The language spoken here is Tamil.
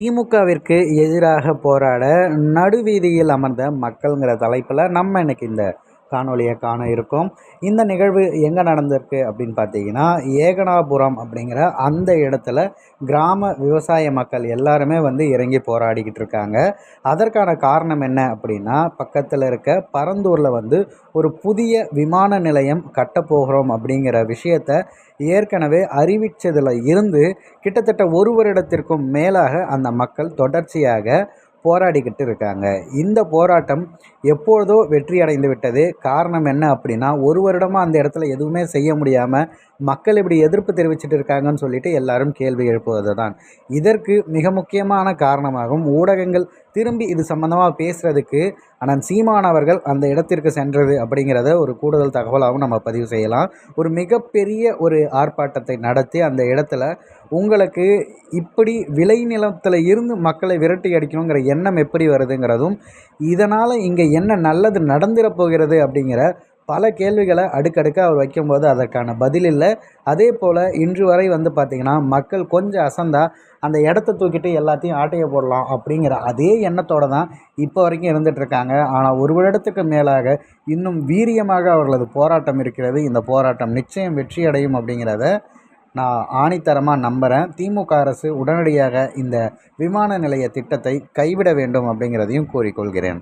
திமுகவிற்கு எதிராக போராட நடுவீதியில் அமர்ந்த மக்கள்ங்கிற தலைப்பில் நம்ம இன்னைக்கு இந்த காணொலியை காண இருக்கோம். இந்த நிகழ்வு எங்கே நடந்திருக்கு அப்படின்னு பார்த்தீங்கன்னா, ஏகனாபுரம் அப்படிங்கிற அந்த இடத்துல கிராம விவசாய மக்கள் எல்லாருமே இறங்கி போராடிக்கிட்டு இருக்காங்க. அதற்கான காரணம் என்ன அப்படின்னா, பக்கத்தில் இருக்க பரந்தூரில் ஒரு புதிய விமான நிலையம் கட்டப்போகிறோம் அப்படிங்கிற விஷயத்த ஏற்கனவே அறிவித்ததில் இருந்து கிட்டத்தட்ட ஒரு வருடத்திற்கும் மேலாக அந்த மக்கள் தொடர்ச்சியாக போராடிக்கிட்டு இருக்காங்க. இந்த போராட்டம் எப்பொழுதோ வெற்றி அடைந்து விட்டது. காரணம் என்ன அப்படின்னா, ஒரு வருடமாக அந்த இடத்துல எதுவுமே செய்ய முடியாமல் மக்கள் இப்படி எதிர்ப்பு தெரிவிச்சிட்டு இருக்காங்கன்னு சொல்லிட்டு எல்லாரும் கேள்வி எழுப்புவது தான். இதற்கு மிக முக்கியமான காரணமாகவும் ஊடகங்கள் திரும்பி இது சம்பந்தமாக பேசுகிறதுக்கு அண்ணன் சீமான் அவர்கள் அந்த இடத்திற்கு சென்றது அப்படிங்கிறத ஒரு கூடுதல் தகவலாகவும் நம்ம பதிவு செய்யலாம். ஒரு மிகப்பெரிய ஒரு ஆர்ப்பாட்டத்தை நடத்தி அந்த இடத்துல உங்களுக்கு இப்படி விளைநிலத்தில் இருந்து மக்களை விரட்டி அடிக்கணுங்கிற எண்ணம் எப்படி வருதுங்கிறதும், இதனால் இங்கே என்ன நல்லது நடந்துட போகிறது அப்படிங்கிற பல கேள்விகளை அடுக்கடுக்காக அவர் வைக்கும்போது அதற்கான பதில் இல்லை. அதே போல் இன்று வரை பார்த்திங்கன்னா மக்கள் கொஞ்சம் அசந்தா அந்த இடத்த தூக்கிட்டு எல்லாத்தையும் ஆட்டையை போடலாம் அப்படிங்கிற அதே எண்ணத்தோடு தான் இப்போ வரைக்கும் இருந்துகிட்ருக்காங்க. ஆனால் ஒரு வருடத்துக்கு மேலாக இன்னும் வீரியமாக அவர்களது போராட்டம் இருக்கிறது. இந்த போராட்டம் நிச்சயம் வெற்றி அடையும் அப்படிங்கிறத நான் ஆணித்தரமாக நம்புகிறேன். திமுக அரசு உடனடியாக இந்த விமான நிலைய திட்டத்தை கைவிட வேண்டும் அப்படிங்கிறதையும் கூறிக்கொள்கிறேன்.